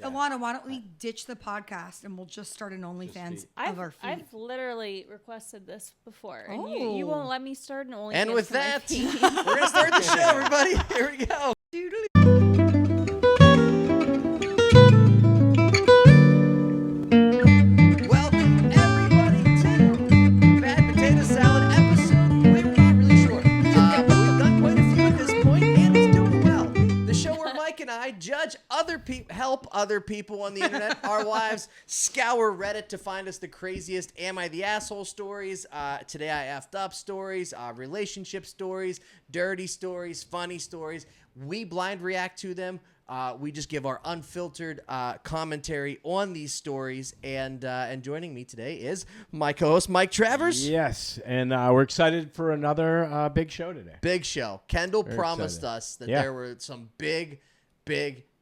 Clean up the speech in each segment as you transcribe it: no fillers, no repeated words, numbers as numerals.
Alana, why don't we ditch the podcast and we'll just start an OnlyFans of our feet? I've literally requested this before, and Oh. you won't let me start an OnlyFans. And with for my that, feet. we're going to start the show, everybody. Here we go. Welcome, everybody, to Bad Potato Salad episode. We're not really sure. We've done quite a few at this point, and it's doing well. The show where Mike and I judge other people, help other people on the internet, our lives, scour Reddit to find us the craziest Am I the Asshole stories, Today I Effed Up stories, relationship stories, dirty stories, funny stories. We blind react to them. We just give our unfiltered commentary on these stories. And joining me today is my co-host, Mike Travers. Yes, and we're excited for another big show today. Big show. Kendyll Very promised excited. us that Yeah. there were some big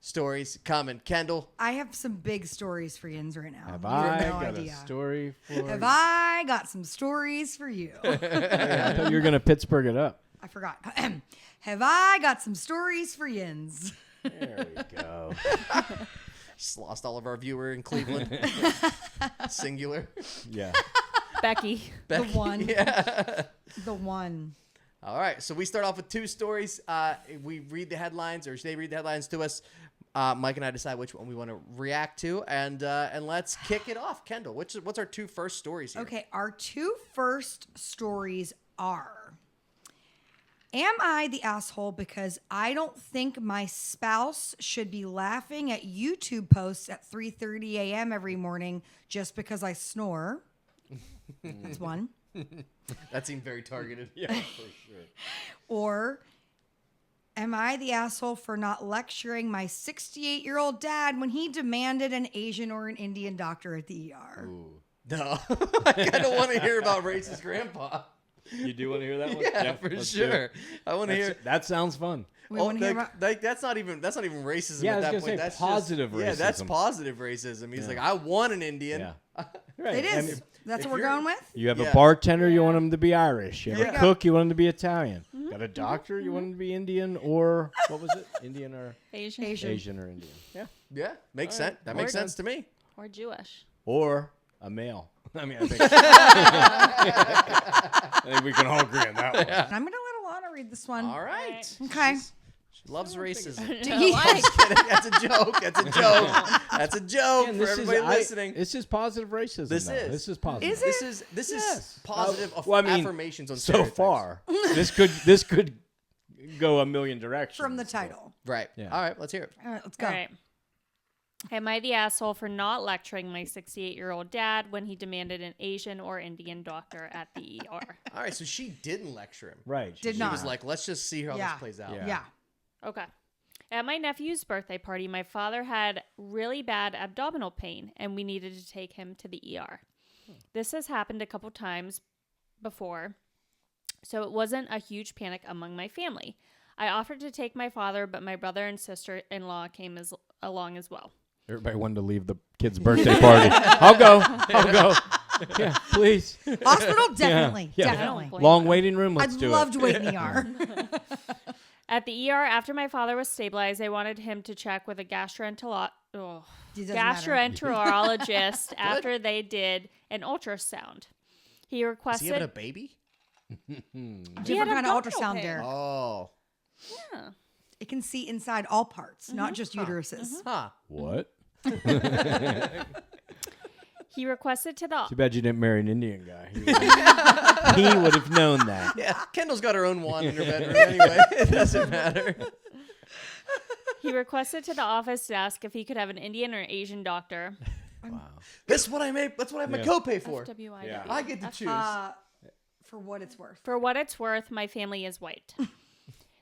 stories coming. Kendyll. I have some big stories for yins right now. Have You I have no got idea. a story for Have you? I got some stories for you? I thought you were going to Pittsburgh it up. I forgot. Have I got some stories for yins? There we go. Just lost all of our viewer in Cleveland. Singular. Yeah. Becky. The one. Yeah. The one. All right. So we start off with two stories. We read the headlines, or they read the headlines to us. Mike and I decide which one we want to react to, and let's kick it off. Kendyll, what's our two first stories here? Okay, our two first stories are: am I the asshole because I don't think my spouse should be laughing at YouTube posts at 3:30 a.m. every morning just because I snore? That's one. That seemed very targeted. Yeah, for sure. Or am I the asshole for not lecturing my 68-year-old dad when he demanded an Asian or an Indian doctor at the ER? Ooh. No, I kind of want to hear about racist grandpa. You do want to hear that one? Yeah, for let's do sure. it. I want to hear. That sounds fun. We want to hear about... that's not even racism Yeah, I at was that gonna point. say That's positive just, Yeah, that's racism. positive racism. He's Yeah. like, I want an Indian. Yeah. Right. It is. And That's if what we're you're- going with? you have Yeah. a bartender, you want him to be Irish. You have Yeah. a cook, you want him to be Italian. Got a doctor, you want him to be Indian, or what was it? Indian or Asian. Asian or Indian. Yeah. Yeah, makes All right. sense. That makes Or sense to me. Or Jewish. Or a male. I mean, I think, I think we can all agree on that one. And I'm going to let Alana read this one. All right. Okay. She loves racism. Do you- That's a joke. That's a joke. That's a joke And for everybody listening. This is positive racism. This though. is. This is positive. Is it? This Yes. is positive Well, I mean, affirmations on so stereotypes. far. this could go a million directions. From the title. Right. Yeah. All right. Let's hear it. All right, let's go. All right. Am I the asshole for not lecturing my 68-year-old dad when he demanded an Asian or Indian doctor at the ER? All right. So she didn't lecture him. Right. Did She not. was like, let's just see how Yeah. this plays out. Yeah. Yeah. Okay. At my nephew's birthday party, my father had really bad abdominal pain, and we needed to take him to the ER. This has happened a couple times before, so it wasn't a huge panic among my family. I offered to take my father, but my brother and sister-in-law came along as well. Everybody wanted to leave the kid's birthday party. I'll go. Yeah, please. Hospital? Definitely. Yeah. Definitely. I don't blame Long them. waiting room. I'd Let's do love it. to wait in the ER. At the ER, after my father was stabilized, they wanted him to check with a It doesn't matter. gastroenterologist after they did an ultrasound. He Is requested... he having a baby? Different kind of abdominal ultrasound, pain. Derrick. Oh. Yeah. It can see inside all parts, not just uteruses. Huh. What? He requested to the... Too bad you didn't marry an Indian guy. He would have known that. Yeah. Kendall's got her own wand in her bedroom anyway. It doesn't matter. He requested to the office desk if he could have an Indian or Asian doctor. Wow. That's what I have my Yeah. copay for. FWIW. Yeah. I get to choose. For what it's worth. For what it's worth, my family is white.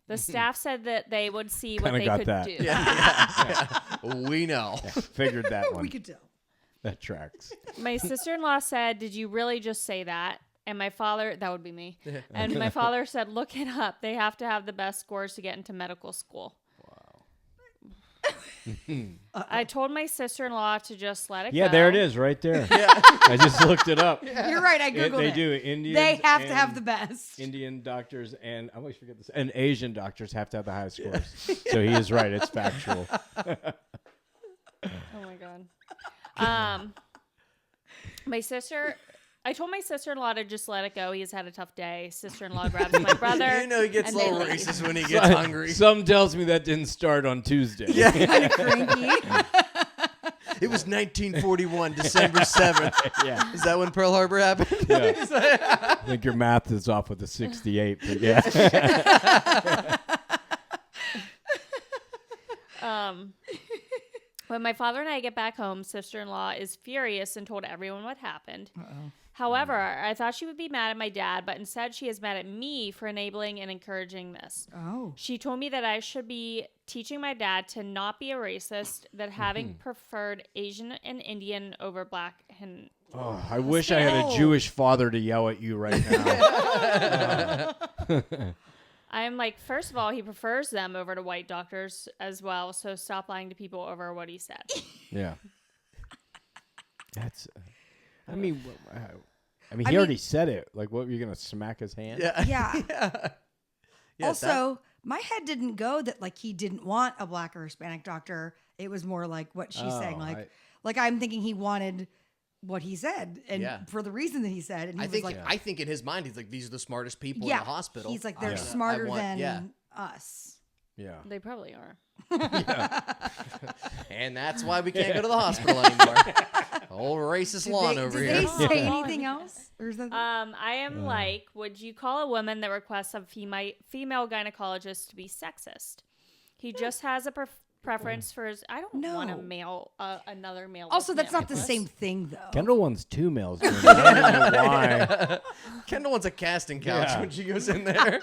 The staff said that they would see what Kinda they got could that. do. Yeah. We know. Figured that one. We could tell. That tracks. My sister-in-law said, "Did you really just say that?" And my father, that would be me. And my father said, "Look it up. They have to have the best scores to get into medical school." I told my sister-in-law to just let it go. Yeah, there it is, right there. Yeah. I just looked it up. You're right. I googled They it. do. Indians They have to have and the best. Indian doctors and I always forget this. And Asian doctors have to have the highest scores. So he is right. It's factual. Oh my god. I told my sister-in-law to just let it go. He's had a tough day. Sister-in-law grabs my brother. You know he gets a and they little leave. racist when he gets hungry. Some tells me that didn't start on Tuesday. Yeah. Kind of cranky. It was 1941, December 7th. Yeah. Is that when Pearl Harbor happened? Yeah. I think your math is off with the 68, but yeah. When my father and I get back home, sister-in-law is furious and told everyone what happened. Uh-oh. However, I thought she would be mad at my dad, but instead she is mad at me for enabling and encouraging this. Oh. She told me that I should be teaching my dad to not be a racist, that having preferred Asian and Indian over black and Oh, I wish I had a Jewish father to yell at you right now. I am like, first of all, he prefers them over to white doctors as well, so stop lying to people over what he said. Yeah. That's. I mean, he already said it. Like, what, were you gonna smack his hand? Yeah. Yeah. Yeah, Also, my head didn't go that like he didn't want a black or Hispanic doctor. It was more like what she's saying. Like I'm thinking he wanted what he said, and for the reason that he said. And he was like, I think in his mind, he's like, these are the smartest people yeah, in the hospital. he's like, they're I smarter want- than us. Yeah. They probably are. And that's why we can't go to the hospital anymore. Old racist lawn over Did here. they say anything else? Or is that I am like, would you call a woman that requests a female gynecologist to be sexist? He just has a preference for his. I don't want a male, another male. also, with that's not the nipples. same thing, though. Kendall wants 2 males. I don't know why. Kendall wants a casting couch Yeah. when she goes in there.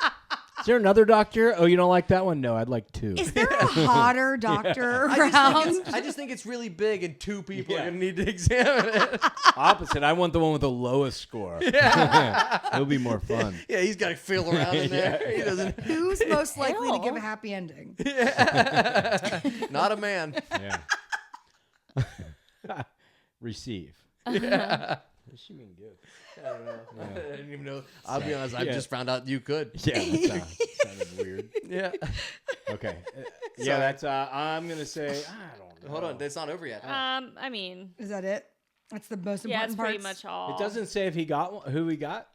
Is there another doctor? Oh, you don't like that one? No, I'd like 2. Is there a hotter doctor I around? just think it's really big, and 2 people Yeah. are going to need to examine it. Opposite. I want the one with the lowest score. It'll be more fun. Yeah, he's got to feel around in there. He doesn't. Who's most likely to Ew. give a happy ending? Not a man. Yeah. Receive. Yeah. What does she mean good? I don't know. I didn't even know. I'll be honest. I Yeah. just found out you could. Yeah, that sounded weird. Yeah. Okay. Yeah, that's. I'm gonna say. I don't know. Hold on, it's not over yet. I mean, Is that it? That's the most yeah, important it's part. pretty much all. It doesn't say if he got one, who he got.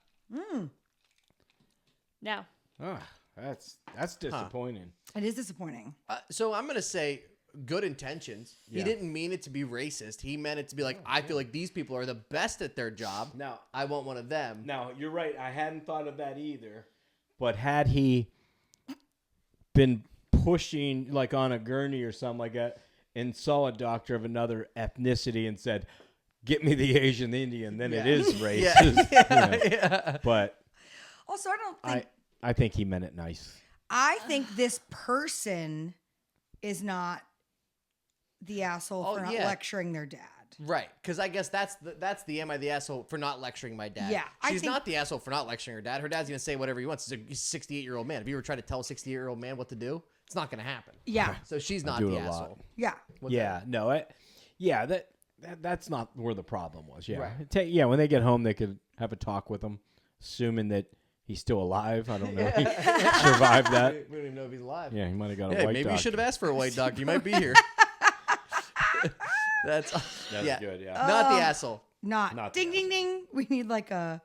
No. Oh, that's disappointing. It is disappointing. So I'm gonna say good intentions. He Yeah. didn't mean it to be racist. He meant it to be like, I feel like these people are the best at their job. Now, I want one of them. Now you're right. I hadn't thought of that either. But had he been pushing like on a gurney or something like that, and saw a doctor of another ethnicity and said, "Get me the Asian Indian," then it is racist. Yeah. But also, I don't think I think he meant it nice. I think this person is not the asshole for not lecturing their dad. Right, because I guess that's the am I the asshole for not lecturing my dad? Yeah, I she's think- not the asshole for not lecturing her dad. Her dad's gonna say whatever he wants. He's a 68-year-old man. If you were trying to tell a 68-year-old man what to do, it's not gonna happen. Yeah, So she's not do the it a lot. asshole. yeah. That's not where the problem was. Yeah, Right. When they get home, they could have a talk with him, assuming that he's still alive. I don't know. He survived that. We don't even know if he's alive. Yeah, he might have got a Hey, white maybe doctor. you should have asked for a white doctor. You might be here. That's good. Yeah. Not the asshole. Not the ding ding ding. We need like a.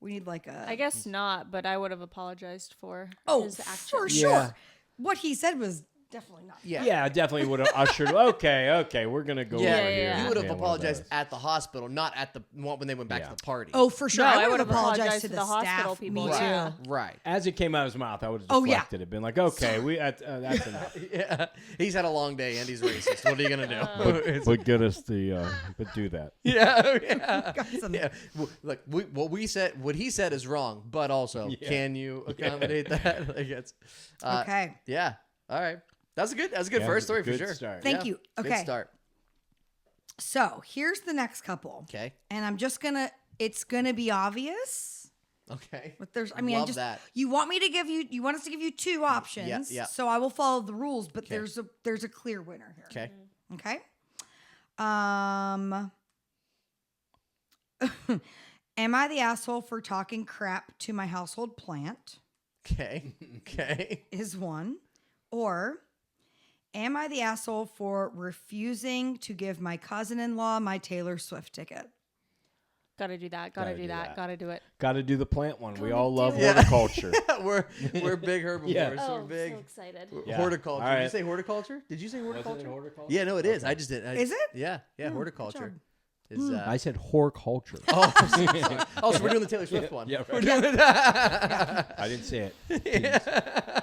I guess not, but I would have apologized for Oh, his actions. for Yeah. sure. What he said was definitely not. Yeah, definitely would have ushered. Okay, we're gonna go Yeah, over here. yeah. You would have Yeah, apologized what at the hospital, not at the when they went back to the party. Oh, for sure. No, I I would have would've apologized to the hospital staff. people, Me yeah. too. Right. As it came out of his mouth, I would have Oh, yeah. deflected it, been like, okay, that's enough. Yeah. He's had a long day and he's racist. What are you gonna do? But get us the, but do that. Yeah. Got some- Yeah. Like what he said is wrong, but also, can you accommodate that? Like it's Okay. Yeah. All right. That's a good Yeah, first story good for sure. start. Thank you. Good Okay. start. So here's the next couple. Okay. And I'm just it's gonna be obvious. Okay. But there's, Love that. you want us to give you 2 options. yeah. So I will follow the rules, but Okay. there's a clear winner here. Okay. Okay. Am I the asshole for talking crap to my household plant? Okay. Okay. Is one. Or Am I the asshole for refusing to give my cousin-in-law my Taylor Swift ticket? Gotta do that. Gotta do that. Gotta do it. Got to do the plant one. We Gotta all love do it. horticulture. we're big herbivores. Yeah. So we're Oh, big. so excited. Yeah. Horticulture. All Did you right. say horticulture? Did you say horticulture? Wasn't it horticulture? Yeah, no, it is. I just did. Is it? Yeah, horticulture. job. Is, I said horticulture. oh, sorry. Oh, so we're doing the Taylor Swift one. Yeah, right. We're doing I didn't say it.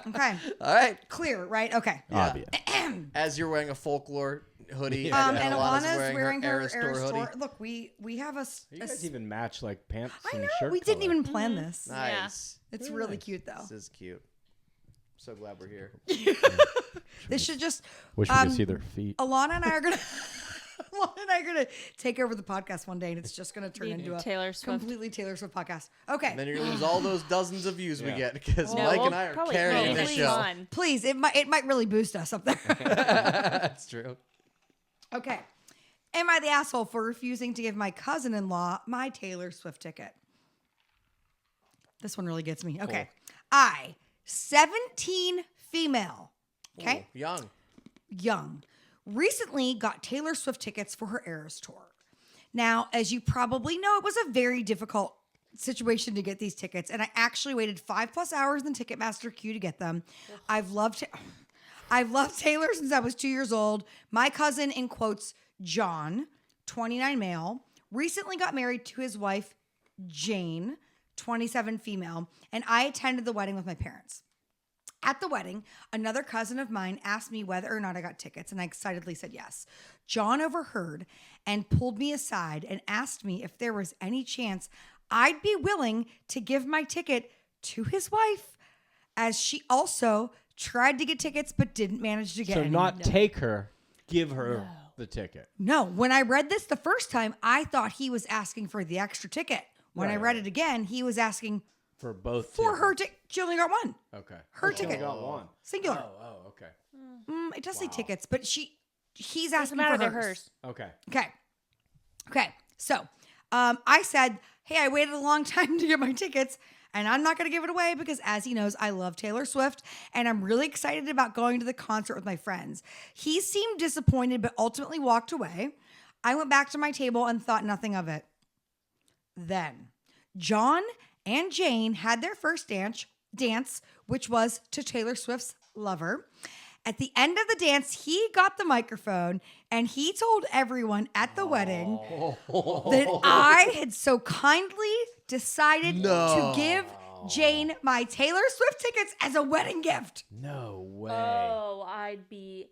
Okay. All right. Clear, right? Okay. Yeah. Obvious. As you're wearing a folklore hoodie, And Alana's Alana's wearing her Aerostore Air hoodie. Store. Look, we have a. You guys even match like pants I and know. shirt We didn't color. even plan this. Nice. It's Very really nice. cute, though. This is cute. So glad we're here. This should just. Wish we could see their feet. Alana and I are gonna. Alana and I are gonna take over the podcast one day, and it's just gonna turn Be into a Taylor Swift. completely Taylor Swift podcast. Okay. And then you're gonna lose all those dozens of views we Yeah. get because No, Mike we'll and I are probably carrying keep this it show. on. Please, it might really boost us up there. That's true. Okay. Am I the asshole for refusing to give my cousin-in-law my Taylor Swift ticket? This one really gets me. Okay. I, 17 female, okay, Ooh, young. young, recently got Taylor Swift tickets for her Eras tour. Now, as you probably know, it was a very difficult situation to get these tickets, and I actually waited 5+ hours in the Ticketmaster queue to get them. I've loved Taylor since I was 2 years old. My cousin, in quotes, John, 29 male, recently got married to his wife, Jane, 27 female, and I attended the wedding with my parents. At the wedding, another cousin of mine asked me whether or not I got tickets, and I excitedly said yes. John overheard and pulled me aside and asked me if there was any chance I'd be willing to give my ticket to his wife, as she also tried to get tickets but didn't manage to get So any. not take her, give her the ticket. No, when I read this the first time, I thought he was asking for the extra ticket. When I Right, read right. it again, he was asking For both for her tickets. ticket. She only got one. Okay. her She only ticket. got one. Singular. Oh, okay. It does say tickets, but he's Doesn't asking matter. for They're hers. hers. Okay. Okay. So I said, hey, I waited a long time to get my tickets, and I'm not going to give it away because, as he knows, I love Taylor Swift, and I'm really excited about going to the concert with my friends. He seemed disappointed, but ultimately walked away. I went back to my table and thought nothing of it. Then John and Jane had their first dance, which was to Taylor Swift's Lover. At the end of the dance, he got the microphone and he told everyone at the wedding that I had so kindly decided to give Jane my Taylor Swift tickets as a wedding gift. No way. Oh, I'd be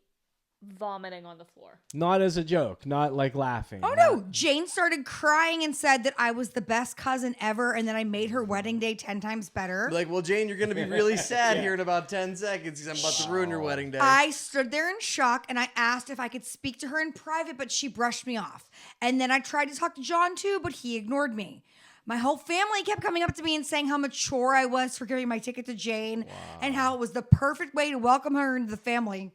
vomiting on the floor. Not as a joke. Not like laughing. Oh no, Jane started crying and said that I was the best cousin ever and that I made her wedding day 10 times better. Like, well, Jane, you're going to be really sad here in about 10 seconds because I'm about to ruin your wedding day. I stood there in shock and I asked if I could speak to her in private, but she brushed me off. And then I tried to talk to John too, but he ignored me. My whole family kept coming up to me and saying how mature I was for giving my ticket to Jane and how it was the perfect way to welcome her into the family.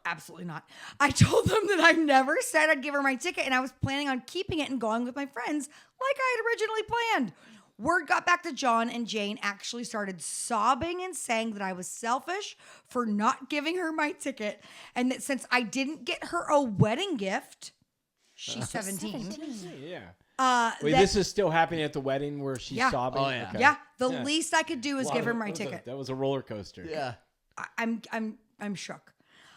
Absolutely not. I told them that I never said I'd give her my ticket and I was planning on keeping it and going with my friends like I had originally planned. Word got back to John and Jane actually started sobbing and saying that I was selfish for not giving her my ticket and that since I didn't get her a wedding gift, she's 17. Yeah. Wait, that- this is still happening at the wedding where she's Yeah. sobbing? Oh, yeah. Okay. Yeah, the Yeah. least I could do is Wow, give her that my was ticket. that was a roller coaster. yeah. I'm shook.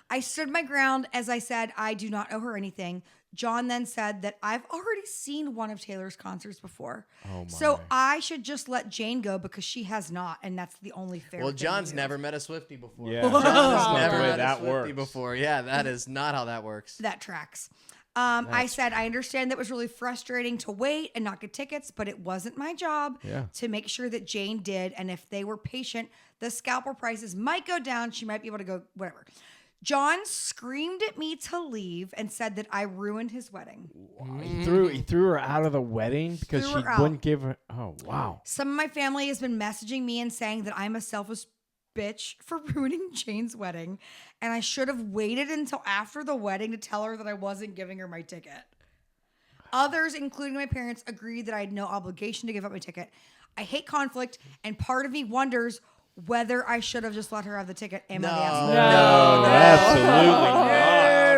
I stood my ground as I said I do not owe her anything. John then said that I've already seen one of Taylor's concerts before. Oh, my. So I should just let Jane go because she has not, and that's the only fair Well, thing John's to do. never met a Swiftie before. Yeah. John That's has not never the way met that a Swiftie works. before. Yeah, that is not how that works. That tracks. I said, I understand that was really frustrating to wait and not get tickets, but it wasn't my job to make sure that Jane did. And if they were patient, the scalper prices might go down. She might be able to go, whatever. John screamed at me to leave and said that I ruined his wedding. He threw her out of the wedding because Threw she her out. wouldn't give her. Oh, wow. Some of my family has been messaging me and saying that I'm a selfish bitch for ruining Jane's wedding, and I should have waited until after the wedding to tell her that I wasn't giving her my ticket. Others, including my parents, agreed that I had no obligation to give up my ticket. I hate conflict, and part of me wonders whether I should have just let her have the ticket. Am I the No. asshole? No. Absolutely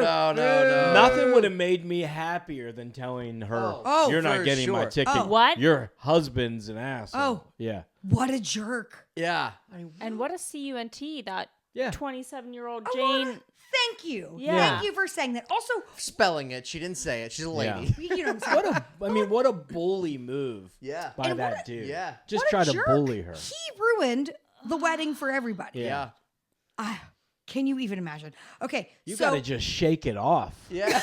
not. No. Nothing would have made me happier than telling her, Oh, "You're not for getting my sure. ticket. Oh. What? Your husband's an asshole." Oh. Yeah. What a jerk. Yeah. And what a CUNT that Yeah. 27-year-old Alana, Jane. thank you. Yeah. Thank you for saying that. Also, Spelling it. She didn't say it. She's a lady. you know what I'm saying? What a bully move Yeah. by And that what dude. Yeah. Just What a try to jerk. bully her. He ruined the wedding for everybody. Yeah. Can you even imagine? Okay, You so got to just shake it off. Yeah.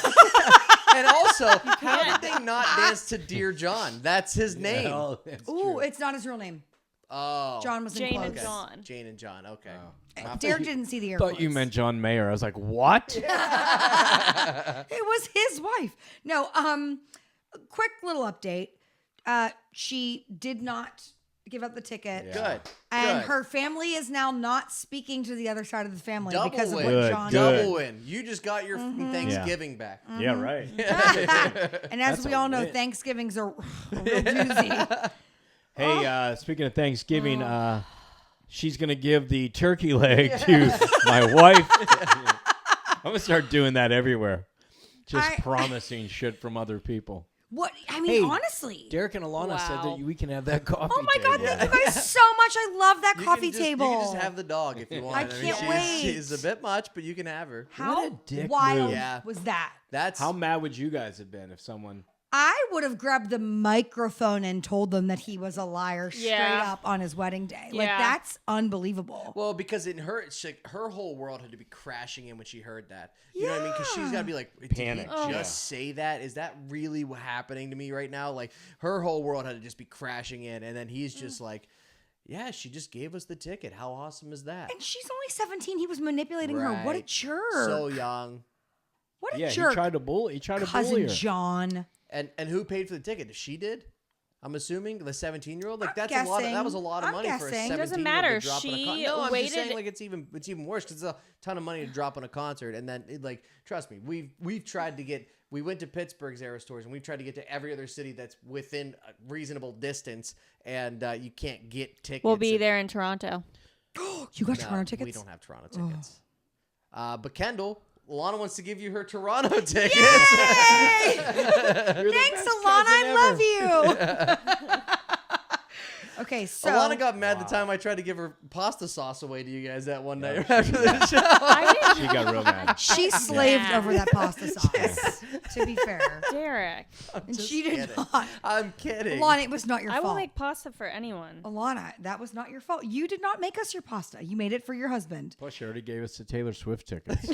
And also, how did they not dance to Dear John? That's his name. Oh, that's ooh, true. it's not his real name. Oh. John was in Jane quotes. and John. Jane and John. Okay. Derrick didn't see the air I thought quotes. you meant John Mayer. I was like, what? It was his wife. No, quick little update. She did not give up the ticket. Yeah. Good. And Good. her family is now not speaking to the other side of the family Double because of win. what Good, John good. Double win. You just got your Thanksgiving back. Yeah, right. And as That's we a all know, win. Thanksgivings are a real doozy. Hey, speaking of Thanksgiving, she's going to give the turkey leg to my wife. I'm going to start doing that everywhere. Just promising shit from other people. What? I mean, Hey, honestly. Derrick and Alana said Wow. that we can have that coffee Oh my God, table. thank you guys so much. I love that coffee table. You can just have the dog if you want. I can't wait. She's a bit much, but you can have her. How What a dick wild move. Yeah. was that? That's How mad would you guys have been if someone... I would have grabbed the microphone and told them that he was a liar straight Yeah. up on his wedding day. Like, Yeah. that's unbelievable. well, because in her, her whole world had to be crashing in when she heard that. You know what I mean? Because she's got to be like, did Panic. he just say that? Is that really what's happening to me right now? Like, her whole world had to just be crashing in, and then he's just like, yeah, she just gave us the ticket. How awesome is that? And she's only 17. He was manipulating her. What a Right. jerk. So young. What a Yeah, jerk. he tried to bully Cousin her. John. And who paid for the ticket? She did. I'm assuming the 17-year-old. Like I'm that's a lot. guessing. That was a lot of I'm money for a guessing. 17-year-old Doesn't to matter. drop on a She concert. No, I'm just saying waited- like it's even worse because it's a ton of money to drop on a concert. And then like trust me, we've tried to get. We went to Pittsburgh's Eras Tours and we've tried to get to every other city that's within a reasonable distance, and you can't get tickets. We'll be And- there in Toronto. You got No, Toronto tickets? We don't have Toronto tickets. But Kendyll, Alana wants to give you her Toronto tickets. Yay! You're the Thanks, best Alana. cousin I ever. love you. Okay, so Alana got mad the time I tried to give her pasta sauce away to you guys that one night after the show. She got real mad. she slaved Yeah. over that pasta sauce. To be fair, Derrick, and she did kidding. not. I'm kidding. Alana, it was not your I will fault. make pasta for anyone. Alana, that was not your fault. You did not make us your pasta. You made it for your husband. Plus, she already gave us the Taylor Swift tickets.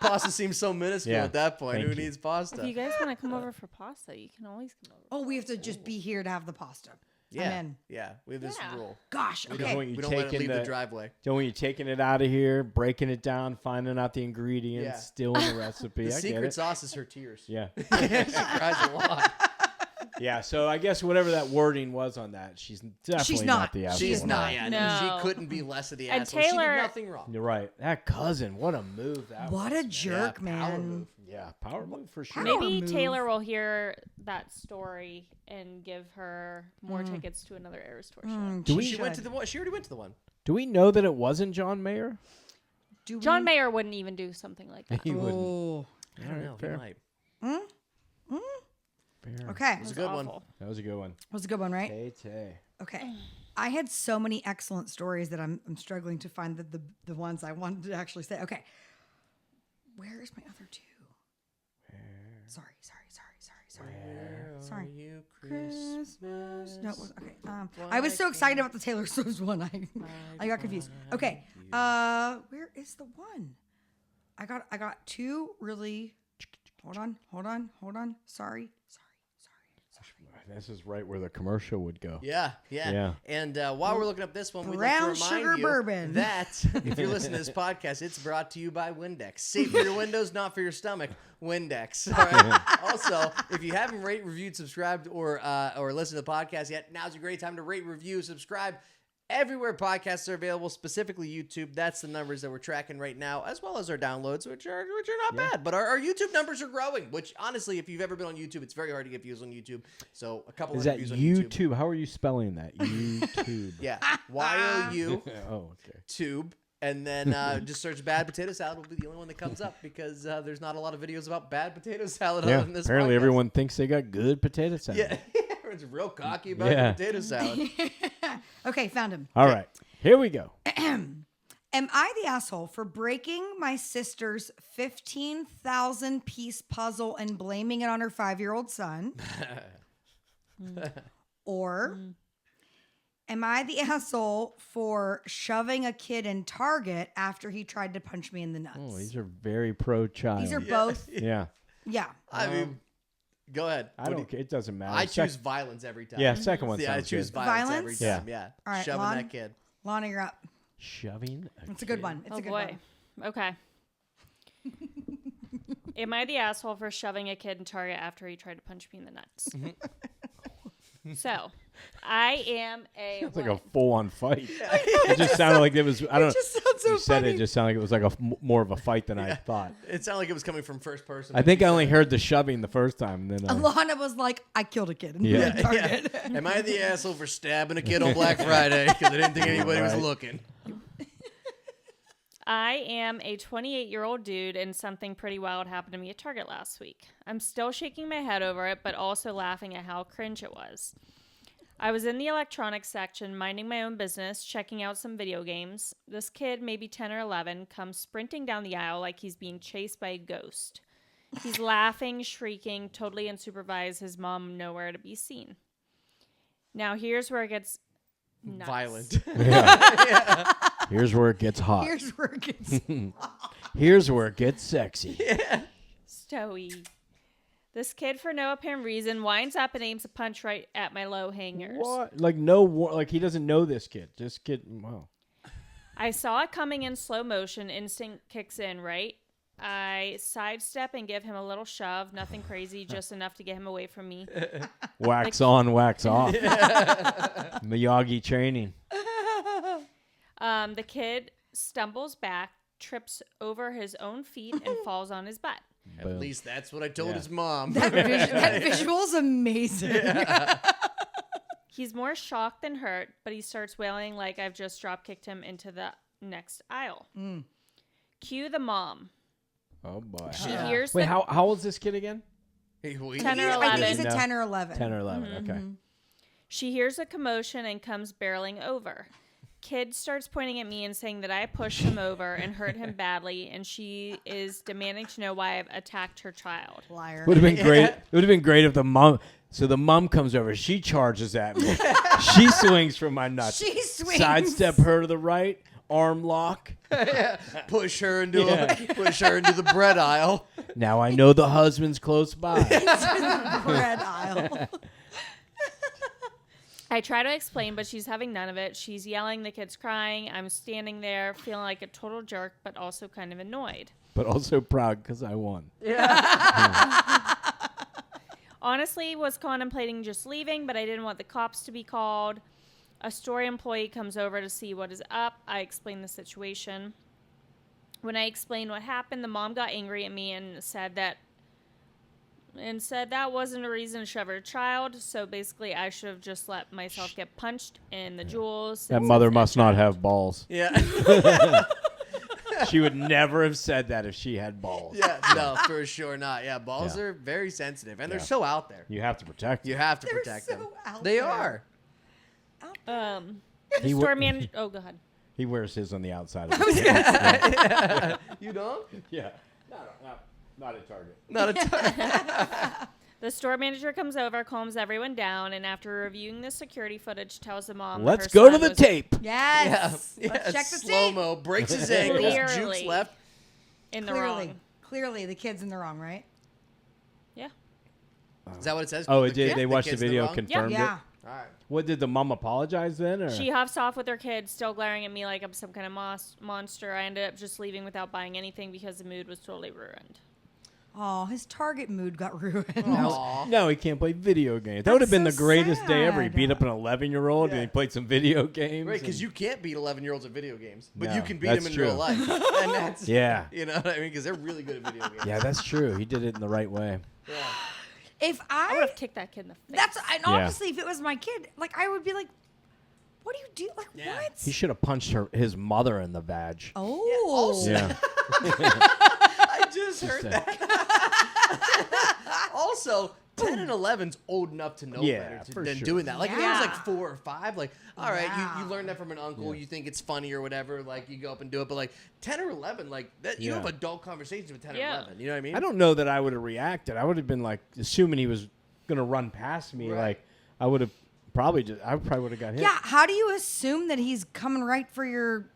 Pasta seems so minuscule Yeah, at that point. thank Who you. needs If pasta? you guys want to come over for pasta, you can always come over. Oh, we have to just be here to have the pasta. Yeah, I'm in. yeah. We have this Yeah. rule. Gosh, We okay. don't want you We don't let it taking leave the driveway. Don't want you taking it out of here, breaking it down, finding out the ingredients, Yeah. stealing the recipe. The I get secret it. sauce is her tears. Yeah. She cries a lot. Yeah, so I guess whatever that wording was on that, she's definitely not. the asshole. She's is not. not. Yeah, No. she couldn't be less of the And asshole. She Taylor- did nothing wrong. You're right. That cousin, what a move that What was. a jerk, Yeah, power man. move. Yeah, power move for sure. Power Maybe move. Taylor will hear that story and give her more tickets to another Eras Tour show. Do we- She went to the one. She already went to the one. Do we know that it wasn't John Mayer? Do John we- Mayer wouldn't even do something like that. He wouldn't. Oh, I don't know. He fair. might. Fair. okay. It was a good one. Awful. That was a good one. Was a good one, right? Tay. Okay. I had so many excellent stories that I'm struggling to find the ones I wanted to actually say. Okay. Where is my other two? Sorry. Sorry. You Christmas. No, it was, okay. I was so excited about the Taylor Swift one. I got confused. Okay. Where is the one? I got two really. Hold on. Sorry. This is right where the commercial would go. Yeah. Yeah. And while we're looking up this one, we'd Brown like to remind sugar you bourbon. that if you're listening to this podcast, it's brought to you by Windex. Safe for your windows, not for your stomach. Windex. All right? Also, if you haven't rate, reviewed, subscribed, or listened to the podcast yet, now's a great time to rate, review, subscribe. everywhere podcasts are available, specifically YouTube. That's the numbers that we're tracking right now, as well as our downloads, which are not bad. But our YouTube numbers are growing, which honestly, if you've ever been on YouTube, it's very hard to get views on YouTube. So a couple Is of that views on YouTube? YouTube. How are you spelling that? YouTube. Yeah. YOU Oh, okay. tube. And then just search bad potato salad will be the only one that comes up because there's not a lot of videos about bad potato salad Yeah. other than this Apparently, podcast. everyone thinks they got good potato salad. Yeah. Everyone's real cocky about the potato salad. Okay, found him. All right. Here we go. Am I the asshole for breaking my sister's 15,000 piece puzzle and blaming it on her 5-year-old son? Or am I the asshole for shoving a kid in Target after he tried to punch me in the nuts? Oh, these are very pro-child. These are both. Yeah. Yeah. I mean, go ahead. I don't care. It doesn't matter. I choose violence every time. Yeah, second one Yeah, I sounds choose good. violence every Violence? time. Yeah. All right, Shoving Lon? that kid. Lana, you're up. Shoving It's a good one. It's Oh a good boy. one. Okay. Am I the asshole for shoving a kid in Target after he tried to punch me in the nuts? So, I am a. It's like a full-on fight. It just sounded like it was. I don't know. just sounds so You said funny. it just sounded like it was like more of a fight than I thought. It sounded like it was coming from first person. I think I only heard the shoving the first time. And then Alana was like, I killed a kid in Yeah. Target. Am I the asshole for stabbing a kid on Black Friday because I didn't think anybody was Right. looking? I am a 28-year-old dude, and something pretty wild happened to me at Target last week. I'm still shaking my head over it, but also laughing at how cringe it was. I was in the electronics section, minding my own business, checking out some video games. This kid, maybe 10 or 11, comes sprinting down the aisle like he's being chased by a ghost. He's laughing, shrieking, totally unsupervised, his mom nowhere to be seen. Now, here's where it gets nuts. Violent. here's where it gets hot. Here's where it gets. Here's where it gets sexy. Stoey. This kid, for no apparent reason, winds up and aims a punch right at my low hangers. What? Like like he doesn't know this kid. This kid. Wow. I saw it coming in slow motion. Instinct kicks in, right? I sidestep and give him a little shove. Nothing crazy, just enough to get him away from me. Wax on, wax off. Miyagi training. The kid stumbles back, trips over his own feet, and falls on his butt. At least that's what I told his mom. That visual's amazing. He's more shocked than hurt, but he starts wailing like I've just drop kicked him into the next aisle. Cue the mom. Oh boy. She hears Wait, the how old is this kid again? 10 or I think he's 11. a 10 or 11. 10 or 11. Okay. She hears a commotion and comes barreling over. Kid starts pointing at me and saying that I pushed him over and hurt him badly, and she is demanding to know why I've attacked her child. Liar. Would have been great. It would have been great if the mom. So the mom comes over. She charges at me. She swings for my nuts. She swings. Sidestep her to the right. Arm lock. Push her into the bread aisle. Now I know the husband's close by. Bread aisle. I try to explain, but she's having none of it. She's yelling, the kid's crying. I'm standing there feeling like a total jerk, but also kind of annoyed. But also proud because I won. Honestly, was contemplating just leaving, but I didn't want the cops to be called. A store employee comes over to see what is up. I explain the situation. When I explained what happened, the mom got angry at me and said that wasn't a reason to shove her child. So basically, I should have just let myself get punched in the jewels. That mother must not have balls. Yeah. She would never have said that if she had balls. Yeah, no, for sure not. Yeah, balls are very sensitive, and they're so out there. You have to protect. You have to They're protect so them. out They there. are. The He store wo- manager. Oh, go ahead. He wears his on the outside of his You don't? Yeah. Not at Target. Not a ton. The store manager comes over, calms everyone down, and after reviewing the security footage, tells the mom. that Let's her go to son the was tape. Yes. Yeah. Let's check the Slow tape. mo, breaks his ankles, jukes Clearly. left. In the Clearly. wrong. Clearly, the kid's in the wrong, right? Yeah. Is that what it says? Oh, The it did. kid? They watched the kid's in video, wrong? confirmed Yeah. it. All right. What did the mom apologize then? Or? She huffs off with her kid, still glaring at me like I'm some kind of monster. I ended up just leaving without buying anything because the mood was totally ruined. Oh, his Target mood got ruined. Aw. No, he can't play video games. That would have been so the greatest day ever. He sad. beat up an 11-year-old Yeah. and he played some video games. Right, because and- you can't beat 11-year-olds at video games, but No, you can beat that's them in true. real life. And that's, Yeah. you know what I mean? Because they're really good at video games. Yeah, that's true. He did it in the right way. Yeah. If I would have kicked that kid in the face. that's and Yeah. honestly, if it was my kid, like I would be like, "What do you do? Like Yeah. what?" He should have punched his mother in the vag. Oh, also- Yeah. I just heard that. Also, 10 and 11's old enough to know Yeah, better for than sure. doing that. Like, if it was like Yeah. 4 or 5, like, all right, you Yeah. learn that from an uncle, you think it's funny or whatever, like, you go up and do it. But, like, 10 or 11, like, that, you Yeah. have adult conversations with 10 Yeah. or 11. You know what I mean? I don't know that I would have reacted. I would have been like, assuming he was going to run past me. Right. Like, I would have probably would have got hit. yeah. How do you assume that he's coming right for your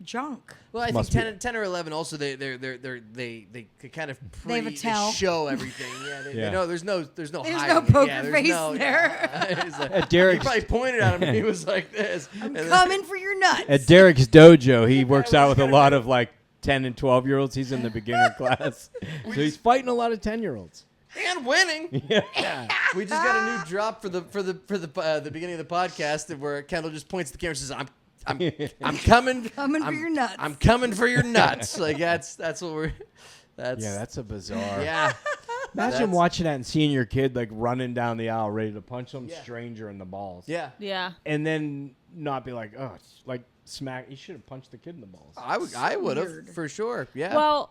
junk? Well, I think Must be. 10 or 11 also they could kind of They have a tell. show everything. Yeah, they Yeah. know there's no There's hiding no it. poker Yeah, there's face no, there. Yeah. He's like, At he Derrick's, probably pointed at him and he was like this. I'm And then- coming for your nuts. at Derrick's dojo, he works out with a gonna lot of like 10 and 12-year-olds. He's in the beginner class. So he's fighting a lot of 10-year-olds. and winning. Yeah. We just got a new drop for the beginning of the podcast where Kendyll just points at the camera and says, "I'm coming, Coming for your nuts." I'm coming for your nuts." Like that's what we're. That's Yeah, that's a bizarre. yeah. Imagine That's- watching that and seeing your kid like running down the aisle ready to punch some Yeah. stranger in the balls. Yeah. Yeah. And then not be like, oh, it's like smack. You should have punched the kid in the balls. I would have weird. for sure. Yeah. Well,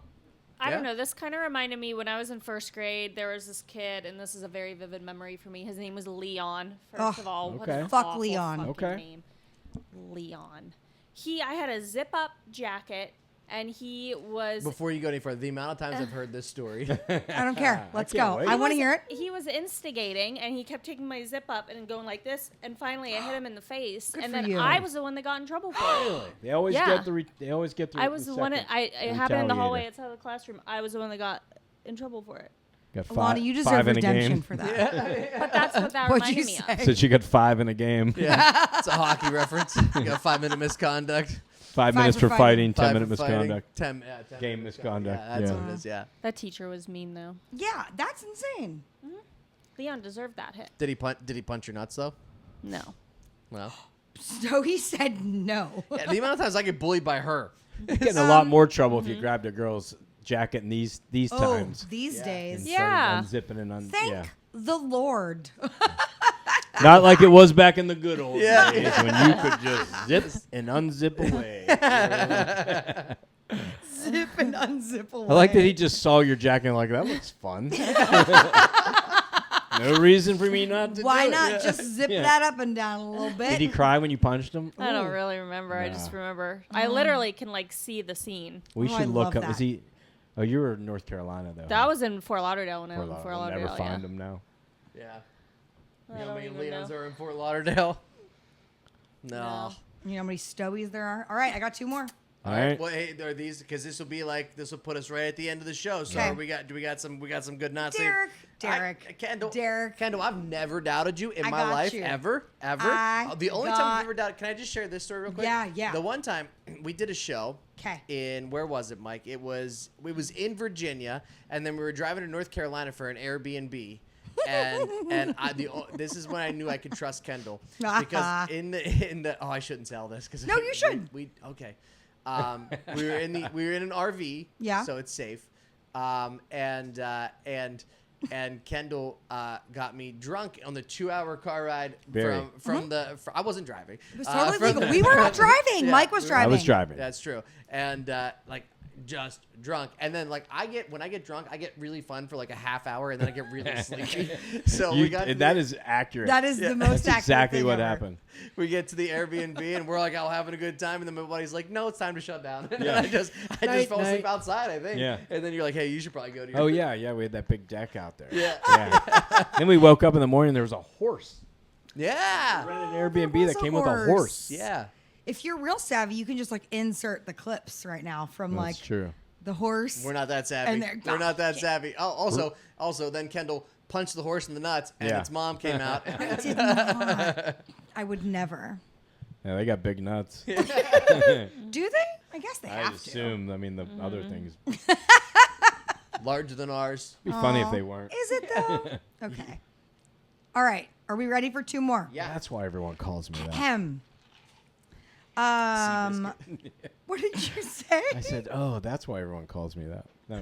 I don't Yeah. know. This kind of reminded me when I was in first grade. There was this kid, and this is a very vivid memory for me. His name was Leon. First Ugh. of all, what Okay. an Fuck awful Leon. fucking Okay. name. Leon. I had a zip up jacket, and he was. Before you go any further, the amount of times I've heard this story. I don't care. Let's can't go. wait. I He want to hear it. He was instigating, and he kept taking my zip up and going like this, and finally I hit him in the face, Good and for then you. I was the one that got in trouble for it. They always Yeah. get the. They always get the. I was the one. second It happened in the hallway retaliator. outside the classroom. I was the one that got in trouble for it. Got Alana, you deserve five in a redemption game. for that. But that's what that What'd you reminded me say? of. So she got 5 in a game. Yeah, it's a hockey reference. You got 5-minute misconduct. 5 minutes for for fighting. fighting, 10 5 minute for fighting, misconduct. 10 Game misconduct. Yeah, that's Yeah. what it is. Yeah. That teacher was mean though. Yeah, that's insane. Leon deserved that hit. Did he punch your nuts though? No. Well, So he said no. yeah, the amount of times I get bullied by her. You get in a lot more trouble if you grabbed a girl's jacket in these Oh, times. these Yeah. days. And Yeah. started unzipping and Thank yeah. the Lord. Not like it was back in the good old Yeah. days when you could just zip and unzip away. Zip and unzip away. I like that he just saw your jacket and like, that looks fun. No reason for me not to Why do it. not just zip Yeah. that up and down a little bit? Did he cry when you punched him? I don't really remember. I Nah. just remember. I literally can like see the scene. We Oh, I should look love up. Was that. he? Oh, you were in North Carolina though. That was in Fort Lauderdale when I Fort was in Lauderdale. Fort We'll Lauderdale. never find Yeah. him now. Yeah. I You know how don't many even Leons know. are in Fort Lauderdale? No. No. You know how many Stowies there are? All right, I got 2 more. All right. Well, hey, are these because this will put us right at the end of the show. So Okay. we got some good nuts. Derrick. Kendyll, Derrick. Kendall, I've never doubted you in I my got life you. ever. The only time got- I've ever doubted. Can I just share this story real quick? Yeah. The one time we did a show. 'Kay. In where was it, Mike? It was in Virginia, and then we were driving to North Carolina for an Airbnb. This is when I knew I could trust Kendyll because in the I shouldn't tell this because No, you should. we okay. We were in an RV, Yeah. so it's safe. And Kendyll got me drunk on the 2-hour car ride Very. from I wasn't driving. It was totally from legal. We were all driving. Yeah, Mike was we were- driving. I was driving. That's true. And just drunk, and then when I get drunk, I get really fun for like a half hour, and then I get really sleepy. So we got to that the- is accurate. That is the most That's accurate exactly thing what ever. happened. We get to the Airbnb, and we're like all having a good time, and then my buddy's like, "No, it's time to shut down." And Yeah. I just Night, fell asleep night. outside, I think. Yeah. And then you're like, "Hey, you should probably go to your." Oh yeah, we had that big deck out there. Yeah. Yeah. Then we woke up in the morning. There was a horse. Yeah. Rented an there Airbnb was that a came with a horse. Yeah. If you're real savvy, you can just like insert the clips right now from That's like true. the horse. We're not that savvy. And they're We're not that gone. savvy. Oh, also, then Kendyll punched the horse in the nuts, and Yeah. its mom came out. I did not. I would never. Yeah, they got big nuts. Do they? I guess they I have assume. I mean, the other things. Larger than ours. It'd be funny if they weren't. Is it though? Okay. All right. Are we ready for 2 more? Yeah. That's why everyone calls me that. Ahem. What did you say? I said, oh, that's why everyone calls me that. No.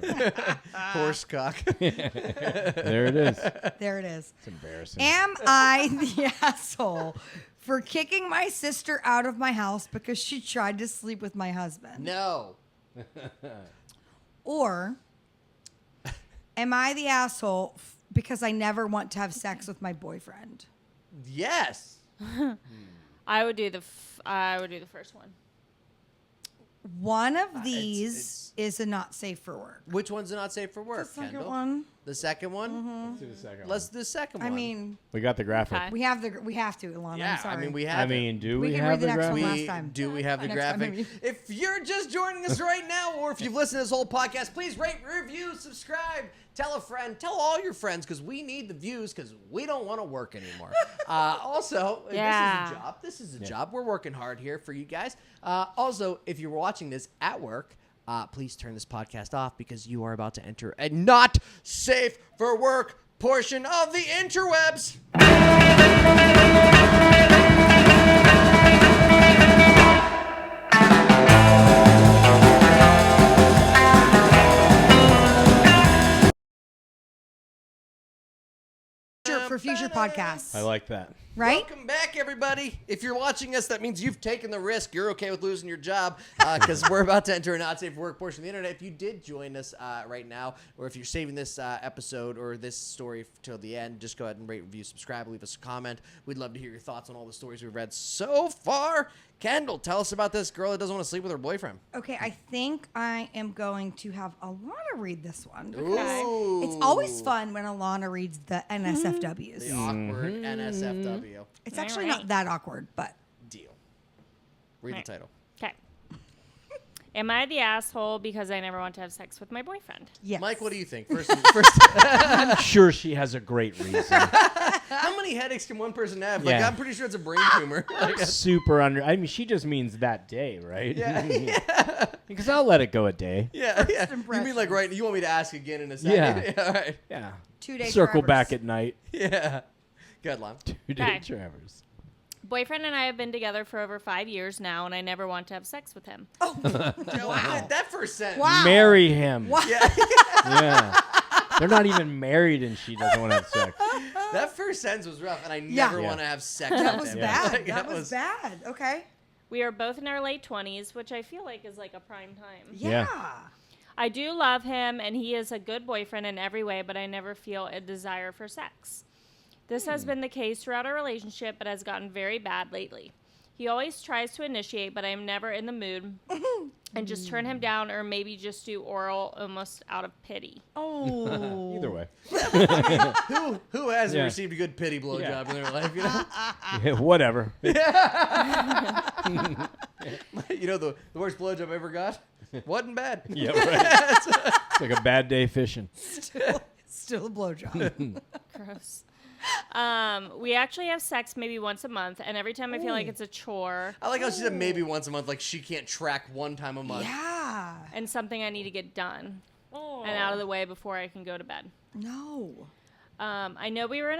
Horsecock. There it is. There it is. It's embarrassing. Am I the asshole for kicking my sister out of my house because she tried to sleep with my husband? No. Or am I the asshole because I never want to have sex with my boyfriend? Yes. I would do the first one. One of these is a not safe for work. Which one's not safe for work, The second Kendyll? one. The second one? Let's do the second one. Let's do the second I one. mean, We got the graphic. Okay. we have to, Alana. yeah, I'm sorry. I mean, we have I it. mean, do We we can have read the the next one graphic? last time. Do we have the Next time, graphic? maybe. If you're just joining us right now, or if you've listened to this whole podcast, please rate, review, subscribe, tell a friend, tell all your friends, because we need the views, because we don't want to work anymore. Also, Yeah. this is a job. This is a job. We're working hard here for you guys. Also, if you're watching this at work, please turn this podcast off because you are about to enter a not safe for work portion of the interwebs. For future podcasts. I like that. Right? Welcome back, everybody. If you're watching us, that means you've taken the risk. You're okay with losing your job because we're about to enter a not safe for work portion of the internet. If you did join us right now, or if you're saving this episode or this story till the end, just go ahead and rate, review, subscribe, leave us a comment. We'd love to hear your thoughts on all the stories we've read so far. Kendyll, tell us about this girl that doesn't want to sleep with her boyfriend. Okay, I think I am going to have Alana read this one. Ooh. It's always fun when Alana reads the NSFWs. The awkward NSFW It's actually All right. not that awkward, but deal. Read Right. the title. Okay. Am I the asshole because I never want to have sex with my boyfriend? yes. Mike, what do you think? First, I'm sure she has a great reason. how many headaches can one person have? Like, Yeah. I'm pretty sure it's a brain tumor. Like, Super under. I mean, she just means that day, right? yeah. Because I'll let it go a day. Yeah, yeah. You mean like impressions. right? You want me to ask again in a second? Yeah. All right. Yeah. 2 days. Circle back at night. Yeah. Good, Lon. 2 day Okay. Travers. Boyfriend and I have been together for over 5 years now, and I never want to have sex with him. Wow. That first sentence. Wow. Marry him. Wow. Yeah. Yeah. They're not even married and she doesn't want to have sex. That first sentence was rough, and I Yeah. never Yeah. want to have sex That with was him. bad. Like, That was bad. Okay. We are both in our late 20s, which I feel like is like a prime time. Yeah. I do love him, and he is a good boyfriend in every way, but I never feel a desire for sex. This has been the case throughout our relationship, but has gotten very bad lately. He always tries to initiate, but I'm never in the mood and just turn him down or maybe just do oral almost out of pity. Oh. Either way. Who hasn't Yeah. received a good pity blowjob Yeah. in their life? You know, Yeah, whatever. you know the worst blowjob I ever got wasn't bad. Yeah, right. It's like a bad day fishing. Still a blowjob. Gross. We actually have sex maybe once a month, and every time I feel like it's a chore I like how she said maybe once a month, like she can't track one time a month. Yeah. and something I need to get done and out of the way before I can go to bed. No. I know we are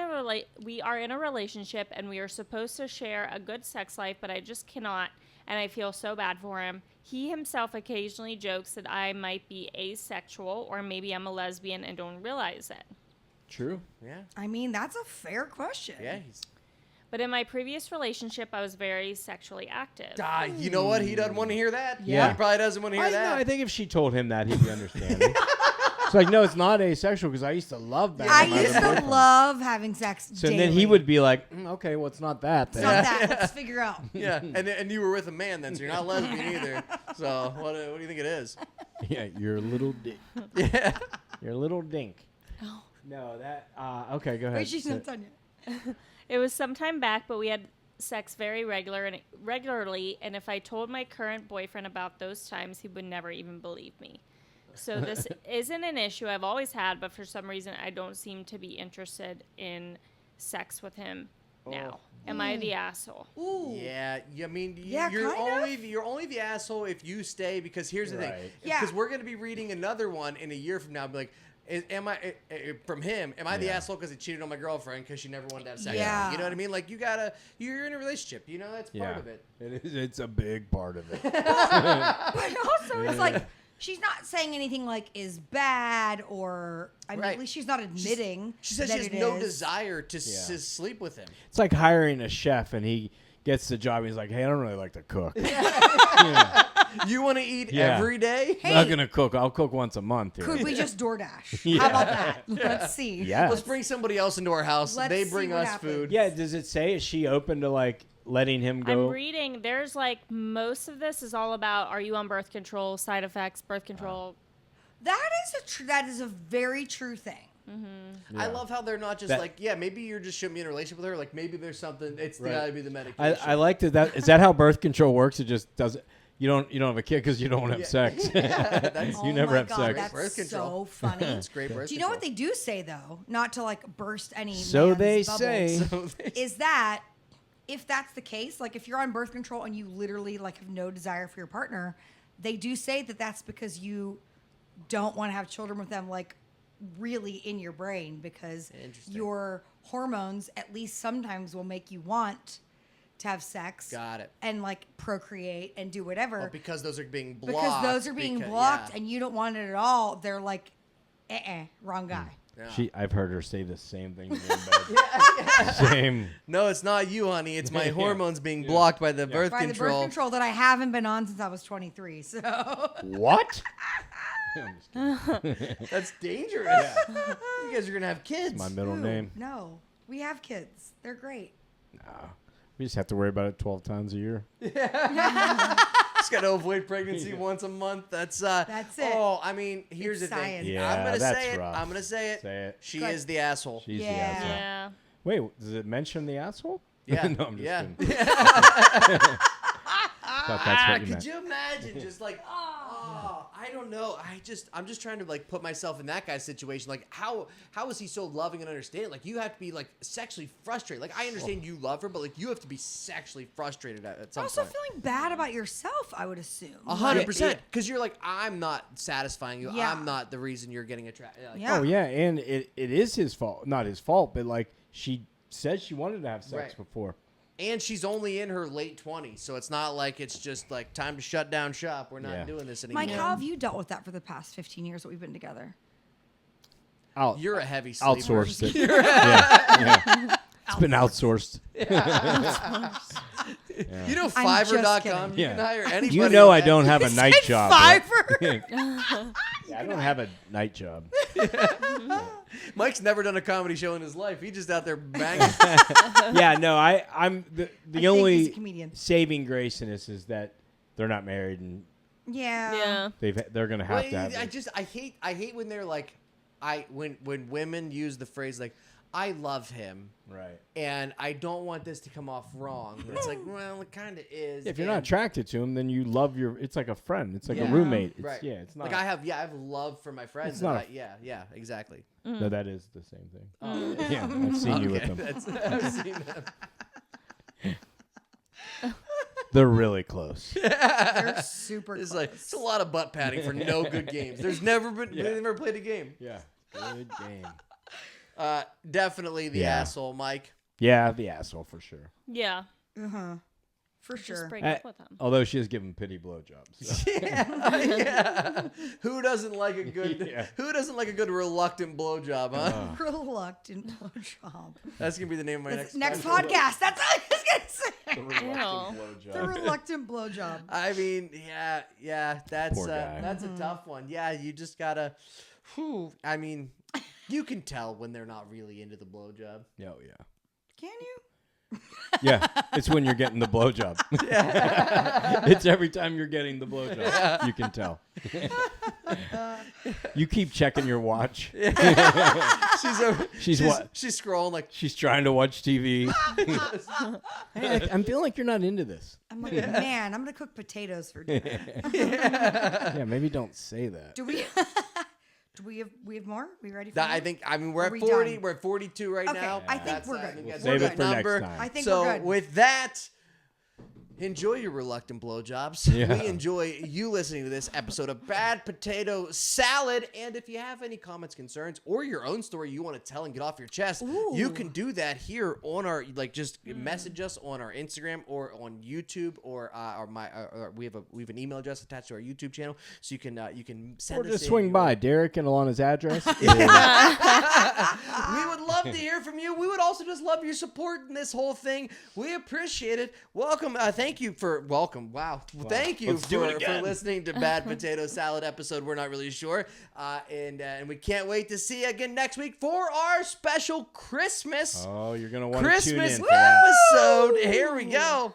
in a relationship and we are supposed to share a good sex life, but I just cannot, and I feel so bad for him. He himself occasionally jokes that I might be asexual or maybe I'm a lesbian and don't realize it. True. Yeah. I mean, that's a fair question. Yeah. He's, But in my previous relationship, I was very sexually active. you know what? He doesn't want to hear that. Yeah. He probably doesn't want to hear I that. think if she told him that, he'd be understanding. It's like, no, it's not asexual because I used to love that. I when was used a to boyfriend. love having sex So daily. then he would be like, okay, well, it's not that It's then. not that. Let's figure out. Yeah, and you were with a man then, so you're not lesbian either. So what do you think it is? Yeah, you're a little dink. Yeah. You're a little dink. No, that. Okay, go ahead. Wait, she's not done yet. It was some time back, but we had sex very regularly, and if I told my current boyfriend about those times, he would never even believe me. So this isn't an issue I've always had, but for some reason I don't seem to be interested in sex with him now. Am I the asshole? Ooh. Yeah, I mean, Yeah, you're kind only the asshole if you stay, because here's the thing. Right. Yeah. Because we're going to be reading another one in a year from now, be like, am I from him? Am I the asshole because he cheated on my girlfriend because she never wanted to have sex? Yeah. With me? You know what I mean? Like you're in a relationship. You know, that's part of it. It is. It's a big part of it. But also, it's like she's not saying anything like is bad or I mean, at least she's not admitting. She says that she has it no is. desire to sleep with him. It's like hiring a chef and he gets the job. And he's like, hey, I don't really like to cook. You want to eat every day? Hey, I'm not gonna cook. I'll cook once a month. Here. could we just DoorDash? How about that? Let's see. Yeah. Let's bring somebody else into our house. Let's They see bring what us happens. food. Yeah. Does it say is she open to like letting him go? I'm reading. There's like most of this is all about are you on birth control, side effects, birth control. That is a very true thing. I love how they're not just like, maybe you just shouldn't be in a relationship with her. Like maybe there's something. It's gotta be the medication. I like that. Is that how birth control works? It just doesn't. You don't have a kid because you don't have sex. You never have sex. That's Birth control. so funny. It's great birth Do you know control. what they do say though? Not to like burst any. So man's they bubbles, say. is that if that's the case, like if you're on birth control and you literally like have no desire for your partner, they do say that that's because you don't want to have children with them, like really in your brain, because your hormones at least sometimes will make you want to have sex. Got it. And like procreate and do whatever. Well, because those are being blocked. Because those are being blocked and you don't want it at all. They're like, wrong guy. Yeah. I've heard her say the same thing. In bed. Same. No, it's not you, honey. It's my hormones being blocked by the birth By the control. birth control that I haven't been on since I was 23. So What? I'm just kidding. That's dangerous. You guys are gonna have kids. My middle name. No, we have kids. They're great. We just have to worry about it 12 times a year. Just gotta avoid pregnancy once a month. That's it. Oh, I mean, here's It's the thing. science. Yeah, I'm gonna that's say it. rough. I'm gonna say it. Say it. She Good. is the asshole. She's the Yeah. asshole. Yeah. Wait, does it mention the asshole? Yeah. No, I'm just Yeah. kidding. Thought that's what you Could meant. you imagine just like, I don't know. I'm just trying to like put myself in that guy's situation. Like, how is he so loving and understanding? Like, you have to be like sexually frustrated. Like, I understand you love her, but like, you have to be sexually frustrated at some Also point. feeling bad about yourself, I would assume. 100%. Because you're like, I'm not satisfying you. Yeah. I'm not the reason you're getting attracted. Like, Yeah. Oh, yeah, and it is his fault. Not his fault, but like she said she wanted to have sex Right. before. And she's only in her late 20s, so it's not like it's just like time to shut down shop. We're not doing this anymore. Mike, how have you dealt with that for the past 15 years that we've been together? You're a heavy sleeper. Outsourced it. yeah. It's been outsourced. You know I'm just Fiverr.com, you kidding. can hire anybody. You know on I that. don't have a night job. right? Fiverr. Yeah, I don't have a night job. Mike's never done a comedy show in his life. He's just out there banging. Yeah, no, I'm the think he's only a comedian. saving grace in this is that they're not married and Yeah. they're gonna have to have. I hate when they're like, when women use the phrase like, I love him, right. and I don't want this to come off wrong. But it's like, well, it kind of is. If you're not attracted to him, then you love it's like a friend. It's like a Yeah. roommate. It's, right? Yeah, it's not. like I have love for my friends. It's not and yeah, exactly. No, that is the same thing. Oh, Yeah, I've seen you with them. I've seen them. They're really close. They're super It's close. like it's a lot of butt padding for no good games. There's never been they've never played a game. Yeah, good game. Definitely the Yeah. asshole, Mike. Yeah, the asshole for sure. Yeah. For Just sure. break up with him. Although she has given pity blowjobs. So. Yeah. Who doesn't like a good Yeah. Who doesn't like a good reluctant blowjob, huh? Reluctant blowjob. That's gonna be the name of my next Podcast. That's all I was gonna say. The reluctant Ew. The blowjob. reluctant blowjob. I mean, yeah, that's Poor guy. that's a tough one. Yeah, you just gotta. I mean, you can tell when they're not really into the blowjob. Oh yeah. Can you? Yeah, it's when you're getting the blowjob. It's every time you're getting the blowjob. You can tell. You keep checking your watch. She's what? She's scrolling like. She's trying to watch TV. Hey, I'm feeling like you're not into this. I'm like, man, I'm gonna cook potatoes for dinner. Yeah, maybe don't say that. Do we? Do we have more? We ready for That, more? I mean, we're Are at we 40. done? We're at 42 right Okay, now. I think That's- we're I good. think that's We're a Save good it for next number. time. I think So we're good. with that, enjoy your reluctant blowjobs. Yeah. We enjoy you listening to this episode of Bad Potato Salad. And if you have any comments, concerns, or your own story you want to tell and get off your chest, you can do that here on our, just message us on our Instagram or on YouTube or we have an email address attached to our YouTube channel, so you can send Or us just in swing your- by. Derrick and Alana's address. We would love to hear from you. We would also just love your support in this whole thing. We appreciate it. Welcome. Thank you for welcome. Wow. Thank you Let's do it for again. listening to Bad Potato Salad episode. We're not really sure. And we can't wait to see you again next week for our special Christmas Oh, you're going to want to tune in Christmas for that. episode. Here we go.